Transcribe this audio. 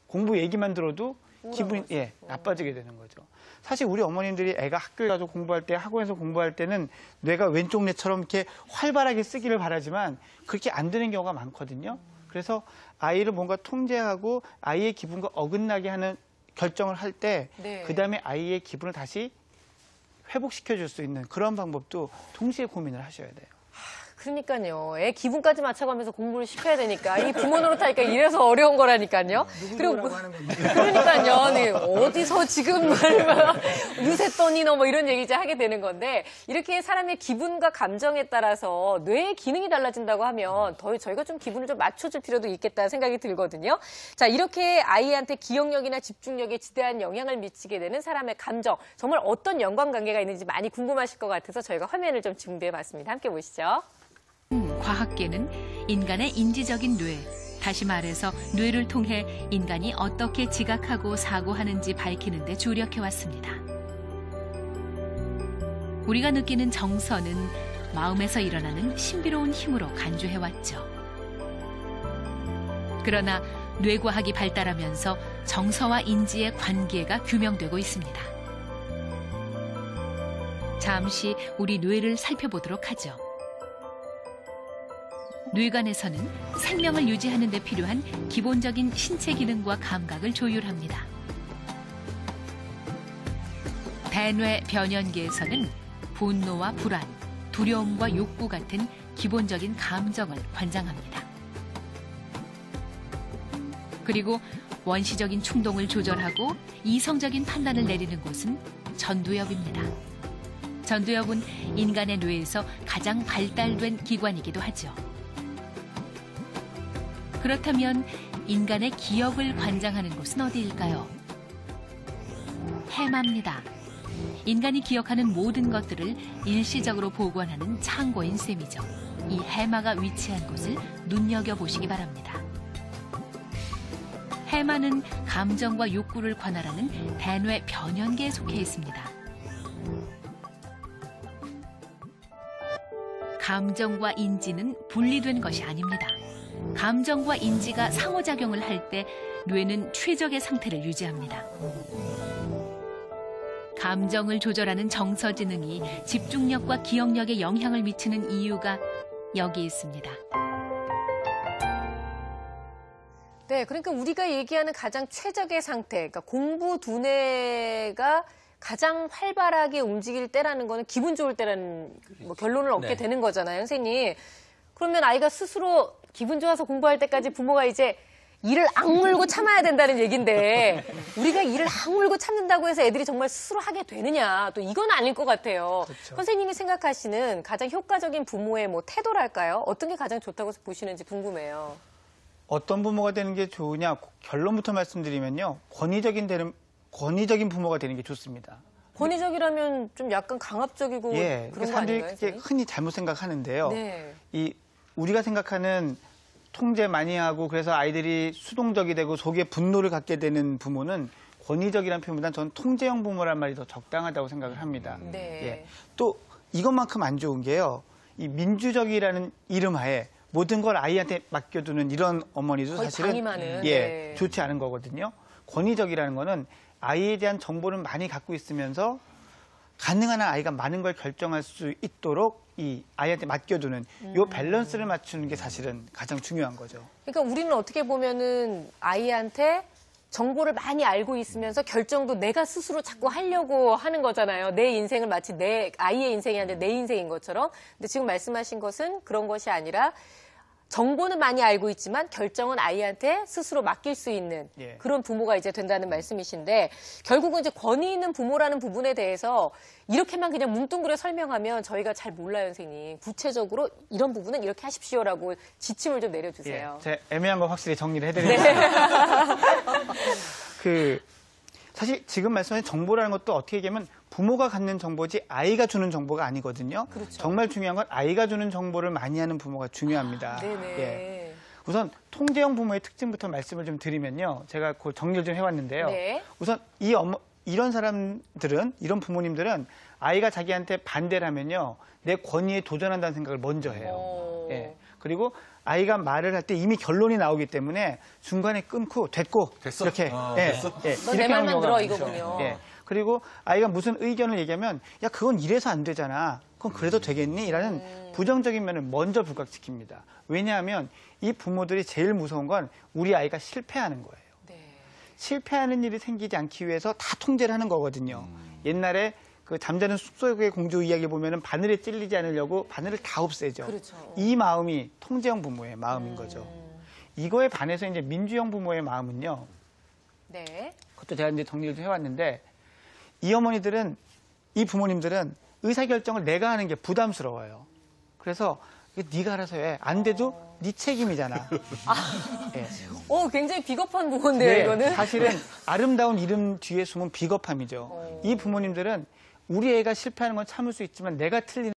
공부 얘기만 들어도 기분이 나빠지게 되는 거죠. 사실 우리 어머님들이 애가 학교에 가서 공부할 때, 학원에서 공부할 때는 뇌가 왼쪽 뇌처럼 이렇게 활발하게 쓰기를 바라지만 그렇게 안 되는 경우가 많거든요. 그래서 아이를 뭔가 통제하고 아이의 기분과 어긋나게 하는 결정을 할 때 그다음에 아이의 기분을 다시 회복시켜줄 수 있는 그런 방법도 동시에 고민을 하셔야 돼요. 그러니까요. 애 기분까지 맞춰가면서 공부를 시켜야 되니까 이 부모 노릇하니까 이래서 어려운 거라니까요. 그리고 하는 건데. 그러니까요. 네, 어디서 지금 유세떠니 너 뭐 이런 얘기 이제 하게 되는 건데 이렇게 사람의 기분과 감정에 따라서 뇌의 기능이 달라진다고 하면 저희가 좀 기분을 좀 맞춰줄 필요도 있겠다는 생각이 들거든요. 자, 이렇게 아이한테 기억력이나 집중력에 지대한 영향을 미치게 되는 사람의 감정, 정말 어떤 연관관계가 있는지 많이 궁금하실 것 같아서 저희가 화면을 좀 준비해봤습니다. 함께 보시죠. 과학계는 인간의 인지적인 뇌, 다시 말해서 뇌를 통해 인간이 어떻게 지각하고 사고하는지 밝히는 데 주력해왔습니다. 우리가 느끼는 정서는 마음에서 일어나는 신비로운 힘으로 간주해왔죠. 그러나 뇌과학이 발달하면서 정서와 인지의 관계가 규명되고 있습니다. 잠시 우리 뇌를 살펴보도록 하죠. 뇌관에서는 생명을 유지하는 데 필요한 기본적인 신체 기능과 감각을 조율합니다. 대뇌 변연계에서는 분노와 불안, 두려움과 욕구 같은 기본적인 감정을 관장합니다. 그리고 원시적인 충동을 조절하고 이성적인 판단을 내리는 곳은 전두엽입니다. 전두엽은 인간의 뇌에서 가장 발달된 기관이기도 하죠. 그렇다면 인간의 기억을 관장하는 곳은 어디일까요? 해마입니다. 인간이 기억하는 모든 것들을 일시적으로 보관하는 창고인 셈이죠. 이 해마가 위치한 곳을 눈여겨보시기 바랍니다. 해마는 감정과 욕구를 관할하는 대뇌 변연계에 속해 있습니다. 감정과 인지는 분리된 것이 아닙니다. 감정과 인지가 상호작용을 할 때 뇌는 최적의 상태를 유지합니다. 감정을 조절하는 정서지능이 집중력과 기억력에 영향을 미치는 이유가 여기 있습니다. 네, 그러니까 우리가 얘기하는 가장 최적의 상태, 그러니까 공부 두뇌가 가장 활발하게 움직일 때라는 거는 기분 좋을 때라는 결론을 얻게 되는 거잖아요, 선생님. 그러면 아이가 스스로 기분 좋아서 공부할 때까지 부모가 이제 이를 악물고 참아야 된다는 얘기인데 우리가 이를 악물고 참는다고 해서 애들이 정말 스스로 하게 되느냐, 또 이건 아닐 것 같아요. 그렇죠. 선생님이 생각하시는 가장 효과적인 부모의 태도랄까요? 어떤 게 가장 좋다고 보시는지 궁금해요. 어떤 부모가 되는 게 좋으냐, 결론부터 말씀드리면요. 권위적인 부모가 되는 게 좋습니다. 권위적이라면 좀 약간 강압적이고 그런 거 아닌가요? 사람들이 흔히 잘못 생각하는데요. 우리가 생각하는 통제 많이 하고 그래서 아이들이 수동적이 되고 속에 분노를 갖게 되는 부모는 권위적이라는 표현보다는 저는 통제형 부모란 말이 더 적당하다고 생각을 합니다. 또 이것만큼 안 좋은 게요. 이 민주적이라는 이름 하에 모든 걸 아이한테 맡겨두는 이런 어머니도 사실은 좋지 않은 거거든요. 권위적이라는 거는 아이에 대한 정보를 많이 갖고 있으면서 가능한 한 아이가 많은 걸 결정할 수 있도록 이 아이한테 맡겨두는 이 밸런스를 맞추는 게 사실은 가장 중요한 거죠. 그러니까 우리는 어떻게 보면은 아이한테 정보를 많이 알고 있으면서 결정도 내가 스스로 자꾸 하려고 하는 거잖아요. 내 인생을 마치 내 아이의 인생이 아니라 내 인생인 것처럼. 근데 지금 말씀하신 것은 그런 것이 아니라 정보는 많이 알고 있지만 결정은 아이한테 스스로 맡길 수 있는 그런 부모가 이제 된다는 말씀이신데, 결국은 이제 권위 있는 부모라는 부분에 대해서 이렇게만 그냥 뭉뚱그려 설명하면 저희가 잘 몰라요, 선생님. 구체적으로 이런 부분은 이렇게 하십시오라고 지침을 좀 내려주세요. 제가 애매한 거 확실히 정리를 해드리겠습니다. 사실 지금 말씀하신 정보라는 것도 어떻게 얘기하면 부모가 갖는 정보지 아이가 주는 정보가 아니거든요. 그렇죠. 정말 중요한 건 아이가 주는 정보를 많이 하는 부모가 중요합니다. 우선 통제형 부모의 특징부터 말씀을 좀 드리면요. 제가 그 정리를 좀 해왔는데요. 우선 이런 사람들은, 이런 부모님들은 아이가 자기한테 반대를 하면요. 내 권위에 도전한다는 생각을 먼저 해요. 그리고 아이가 말을 할 때 이미 결론이 나오기 때문에 중간에 끊고 됐고 됐어? 이렇게 됐어? 너 내 이렇게 하는 말만 경우가 들어 많죠. 이거군요. 그리고 아이가 무슨 의견을 얘기하면 야 그건 이래서 안 되잖아. 그건 그래도 되겠니? 라는 부정적인 면을 먼저 부각시킵니다. 왜냐하면 이 부모들이 제일 무서운 건 우리 아이가 실패하는 거예요. 네. 실패하는 일이 생기지 않기 위해서 다 통제를 하는 거거든요. 옛날에 그 잠자는 숲속의 공주 이야기 보면은 바늘에 찔리지 않으려고 바늘을 다 없애죠. 그렇죠. 이 마음이 통제형 부모의 마음인 거죠. 이거에 반해서 이제 민주형 부모의 마음은요. 네. 그것도 제가 이제 정리를 좀 해왔는데 이 어머니들은 이 부모님들은 의사결정을 내가 하는 게 부담스러워요. 그래서 네가 알아서 해. 안 돼도 네 책임이잖아. 네. 굉장히 비겁한 부모인데요, 이거는. 사실은 아름다운 이름 뒤에 숨은 비겁함이죠. 이 부모님들은 우리 애가 실패하는 건 참을 수 있지만 내가 틀리는